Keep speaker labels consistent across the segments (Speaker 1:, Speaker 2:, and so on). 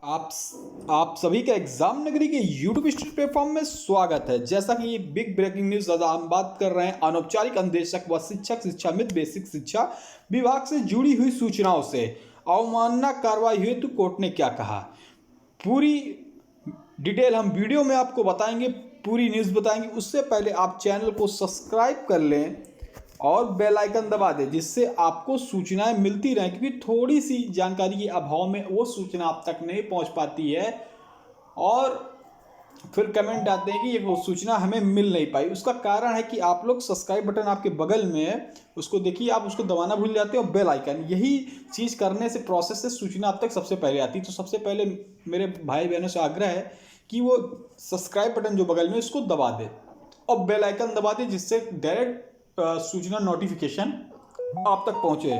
Speaker 1: आप सभी का एग्जाम नगरी के यूट्यूब स्टूडियो प्लेटफॉर्म में स्वागत है। जैसा कि ये बिग ब्रेकिंग न्यूज आज हम बात कर रहे हैं अनौपचारिक अनुदेशक व शिक्षक शिक्षामित्र बेसिक शिक्षा विभाग से जुड़ी हुई सूचनाओं से अवमानना कार्रवाई हेतु कोर्ट ने क्या कहा। पूरी डिटेल हम वीडियो में आपको बताएंगे, पूरी न्यूज़ बताएंगे। उससे पहले आप चैनल को सब्सक्राइब कर लें और बेल आइकन दबा दें, जिससे आपको सूचनाएं मिलती रहें, क्योंकि थोड़ी सी जानकारी के अभाव में वो सूचना आप तक नहीं पहुंच पाती है और फिर कमेंट आते हैं कि ये वो सूचना हमें मिल नहीं पाई। उसका कारण है कि आप लोग सब्सक्राइब बटन आपके बगल में है, उसको देखिए, आप उसको दबाना भूल जाते हो, और बेल आइकन, यही चीज़ करने से प्रोसेस से सूचना आप तक सबसे पहले आती है। तो सबसे पहले मेरे भाई बहनों से आग्रह है कि वो सब्सक्राइब बटन जो बगल में उसको दबा दे और बेल आइकन दबा दे, जिससे डायरेक्ट सूचना नोटिफिकेशन आप तक पहुंचे।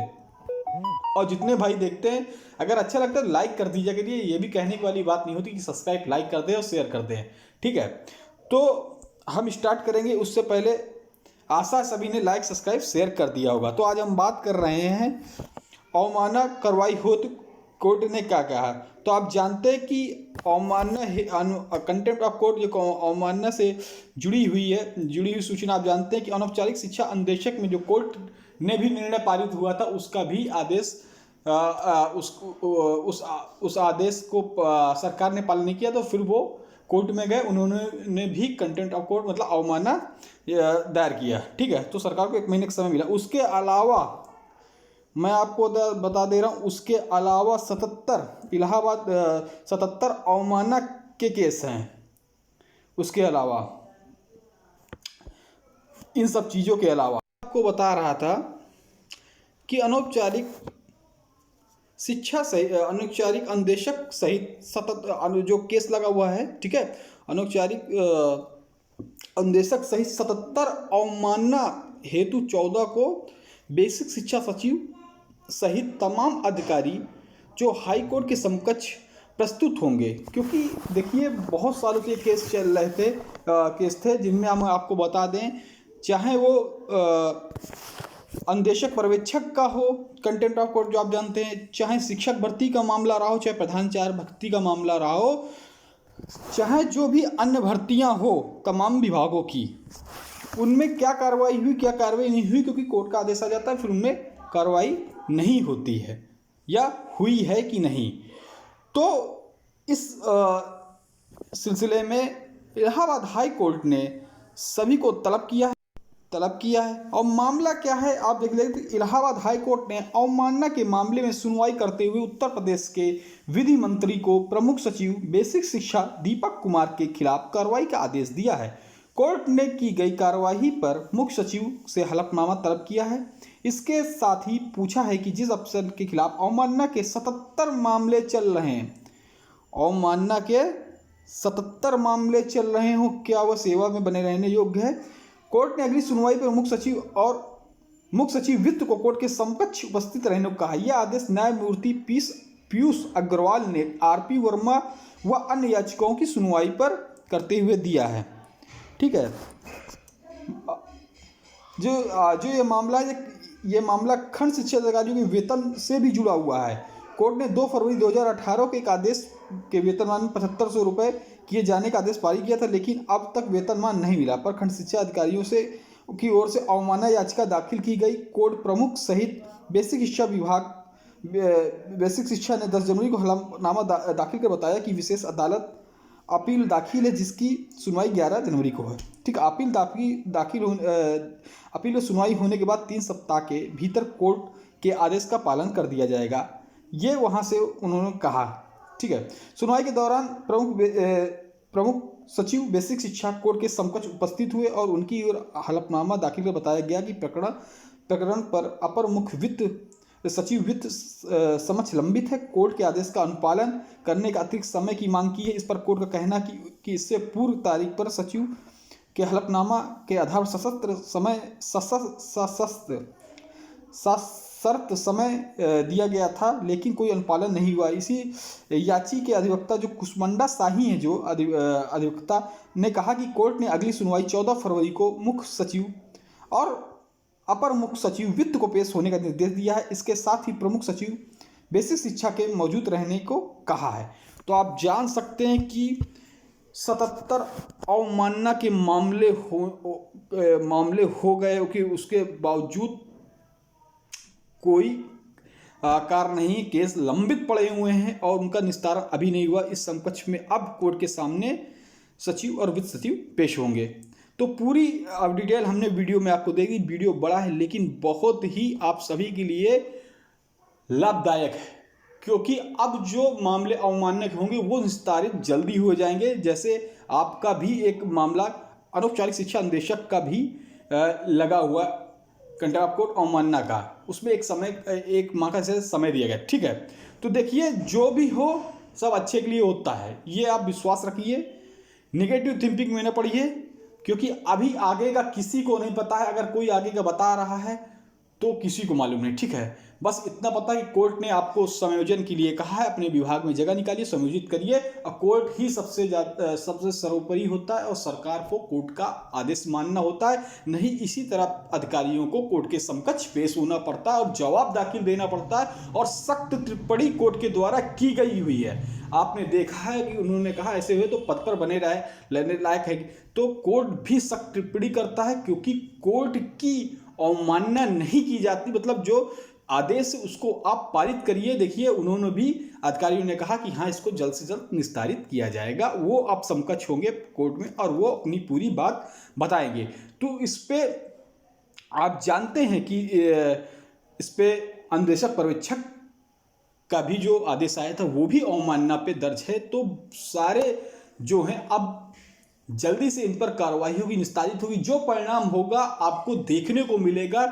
Speaker 1: और जितने भाई देखते हैं, अगर अच्छा लगता है लाइक कर दीजिए करिए। ये भी कहने की वाली बात नहीं होती कि सब्सक्राइब लाइक कर दें और शेयर कर दें, ठीक है। तो हम स्टार्ट करेंगे, उससे पहले आशा सभी ने लाइक सब्सक्राइब शेयर कर दिया होगा। तो आज हम बात कर रहे हैं अवमानना कार्रवाई हेतु कोर्ट ने क्या कहा। तो आप जानते हैं कि अवमानना कंटेम्प्ट ऑफ कोर्ट जो अवमानना से जुड़ी हुई सूचना आप जानते हैं कि अनौपचारिक शिक्षा अनुदेशक में जो कोर्ट ने भी निर्णय पारित हुआ था, उसका भी आदेश उस आदेश को सरकार ने पालन नहीं किया। तो फिर वो कोर्ट में गए, उन्होंने भी कंटेम्प्ट ऑफ कोर्ट मतलब अवमानना दायर किया, ठीक है। तो सरकार को 1 महीने का समय मिला। उसके अलावा मैं आपको बता दे रहा हूँ, उसके अलावा 77 अवमानना के केस हैं। उसके अलावा इन सब चीज़ों के अलावा आपको बता रहा था कि अनौपचारिक शिक्षा सहित अनौपचारिक अनुदेशक सहित जो केस लगा हुआ है, ठीक है, अनौपचारिक अनुदेशक सहित 77 अवमानना हेतु 14 को बेसिक शिक्षा सचिव सहित तमाम अधिकारी जो हाई कोर्ट के समकक्ष प्रस्तुत होंगे। क्योंकि देखिए, बहुत सालों के केस चल रहे थे, केस थे जिनमें हम आपको बता दें, चाहे वो अनुदेशक पर्यवेक्षक का हो कंटेम्प्ट ऑफ कोर्ट जो आप जानते हैं, चाहे शिक्षक भर्ती का मामला रहा हो, चाहे प्रधानाचार्य भर्ती का मामला रहा हो, चाहे जो भी अन्य भर्तियां हो तमाम विभागों की, उनमें क्या कार्रवाई हुई क्या कार्रवाई नहीं हुई, क्योंकि कोर्ट का आदेश आ जाता है, फिर उनमें कार्रवाई नहीं होती है या हुई है कि नहीं। तो इस सिलसिले में इलाहाबाद हाई कोर्ट ने सभी को तलब किया है। और मामला क्या है आप देख लेते। इलाहाबाद हाई कोर्ट ने अवमानना के मामले में सुनवाई करते हुए उत्तर प्रदेश के विधि मंत्री को प्रमुख सचिव बेसिक शिक्षा दीपक कुमार के खिलाफ कार्रवाई का आदेश दिया है। कोर्ट ने की गई कार्रवाई पर मुख्य सचिव से हलफनामा तलब किया है। इसके साथ ही पूछा है कि जिस अफसर के खिलाफ अवमानना के 77 मामले चल रहे हैं, अवमानना के 77 मामले चल रहे हों, क्या वह सेवा में बने रहने योग्य है। कोर्ट ने अगली सुनवाई पर मुख्य सचिव वित्त को कोर्ट के समकक्ष उपस्थित रहने को कहा। यह आदेश न्यायमूर्ति पीयूष अग्रवाल ने आरपी वर्मा व अन्य याचिकाओं की सुनवाई पर करते हुए दिया है, ठीक है। जो ये मामला खंड शिक्षा अधिकारियों के वेतन से भी जुड़ा हुआ है। कोर्ट ने 2 फरवरी 2018 के एक आदेश के वेतनमान में 7500 रुपये किए जाने का आदेश पारित किया था, लेकिन अब तक वेतनमान नहीं मिला पर खंड शिक्षा अधिकारियों की ओर से अवमानना याचिका दाखिल की गई। कोर्ट प्रमुख सहित बेसिक शिक्षा ने 10 जनवरी को हलफनामा दाखिल कर बताया कि विशेष अदालत अपील दाखिल है, जिसकी सुनवाई 11 जनवरी को है, ठीक। अपील में सुनवाई होने के बाद 3 सप्ताह के भीतर कोर्ट के आदेश का पालन कर दिया जाएगा, ये वहाँ से उन्होंने कहा, ठीक है। सुनवाई के दौरान प्रमुख सचिव बेसिक शिक्षा कोर्ट के समकक्ष उपस्थित हुए और उनकी ओर हलफनामा दाखिल कर बताया गया कि प्रकरण पर अपर मुख्य वित्त सचिव वित्त समक्ष लंबित है। कोर्ट के आदेश का अनुपालन करने का अतिरिक्त समय की मांग की है। इस पर कोर्ट का कहना कि इससे पूर्व तारीख पर सचिव के हलफनामा के आधार पर सशर्त समय दिया गया था, लेकिन कोई अनुपालन नहीं हुआ। इसी याची के अधिवक्ता जो कुष्मांडा शाही हैं, जो अधिवक्ता ने कहा कि कोर्ट ने अगली सुनवाई 14 फरवरी को मुख्य सचिव और अपर मुख्य सचिव वित्त को पेश होने का निर्देश दिया है। इसके साथ ही प्रमुख सचिव बेसिक शिक्षा के मौजूद रहने को कहा है। तो आप जान सकते हैं कि 77 अवमानना के मामले हो गए कि उसके बावजूद कोई कार नहीं, केस लंबित पड़े हुए हैं और उनका निस्तारण अभी नहीं हुआ। इस समकक्ष में अब कोर्ट के सामने सचिव और वित्त सचिव पेश होंगे। तो पूरी डिटेल हमने वीडियो में आपको दे दी। वीडियो बड़ा है लेकिन बहुत ही आप सभी के लिए लाभदायक है, क्योंकि अब जो मामले अवमानना के होंगे वो निस्तारित जल्दी हो जाएंगे। जैसे आपका भी एक मामला अनौपचारिक शिक्षा निदेशक का भी लगा हुआ कंटेम्प्ट ऑफ कोर्ट अवमानना का, उसमें एक माह का समय दिया गया। ठीक है, तो देखिए जो भी हो सब अच्छे के लिए होता है, ये आप विश्वास रखिए। निगेटिव थिंकिंग में न पड़िए, क्योंकि अभी आगे का किसी को नहीं पता है। अगर कोई आगे का बता रहा है तो किसी को मालूम नहीं। ठीक है, बस इतना पता है कि कोर्ट ने आपको समायोजन के लिए कहा है, अपने विभाग में जगह निकालिए, समायोजित करिए। और कोर्ट ही सबसे सर्वोपरि होता है और सरकार को कोर्ट का आदेश मानना होता है। नहीं इसी तरह अधिकारियों को कोर्ट के समकक्ष पेश होना पड़ता है और जवाब दाखिल देना पड़ता है, और सख्त टिप्पणी कोर्ट के द्वारा की गई हुई है। आपने देखा है कि उन्होंने कहा ऐसे हुए तो पद पर बने रहने लायक है, तो कोर्ट भी सख्त टिप्पणी करता है, क्योंकि कोर्ट की अवमानना नहीं की जाती। मतलब जो आदेश उसको आप पारित करिए। देखिए उन्होंने भी, अधिकारियों ने कहा कि हाँ इसको जल्द से जल्द निस्तारित किया जाएगा। वो आप समकक्ष होंगे कोर्ट में और वो अपनी पूरी बात बताएंगे। तो इस पे आप जानते हैं कि इस पे अनुदेशक पर्यवेक्षक का भी जो आदेश आया था वो भी अवमानना पे दर्ज है। तो सारे जो हैं अब जल्दी से इन पर कार्रवाई होगी, निस्तारित होगी। जो परिणाम होगा आपको देखने को मिलेगा,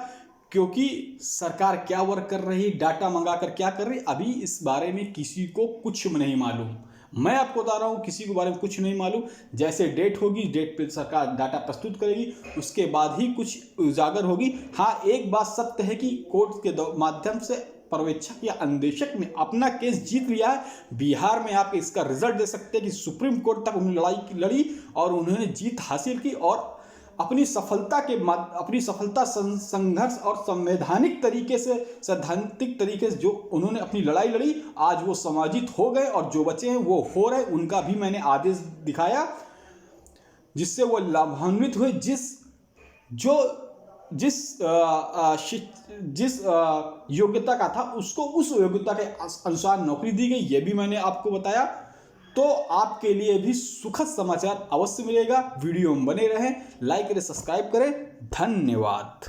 Speaker 1: क्योंकि सरकार क्या वर्क कर रही है, डाटा मंगाकर क्या कर रही है, अभी इस बारे में किसी को कुछ नहीं मालूम। मैं आपको बता रहा हूँ किसी के बारे में कुछ नहीं मालूम। जैसे डेट होगी, डेट पे सरकार डाटा प्रस्तुत करेगी, उसके बाद ही कुछ उजागर होगी। हाँ एक बात सत्य है कि कोर्ट के माध्यम से पर्यवेक्षक या अनुदेशक ने अपना केस जीत लिया है। बिहार में आप इसका रिजल्ट दे सकते हैं कि सुप्रीम कोर्ट तक उन्होंने लड़ाई लड़ी और उन्होंने जीत हासिल की, और अपनी सफलता संघर्ष और संवैधानिक तरीके से, सैद्धांतिक तरीके से जो उन्होंने अपनी लड़ाई लड़ी, आज वो समाजित हो गए और जो बचे हैं वो हो रहे। उनका भी मैंने आदेश दिखाया जिससे वो लाभान्वित हुए। जिस योग्यता का था उसको उस योग्यता के अनुसार नौकरी दी गई, ये भी मैंने आपको बताया। तो आपके लिए भी सुखद समाचार अवश्य मिलेगा। वीडियो में बने रहें, लाइक करें, सब्सक्राइब करें। धन्यवाद।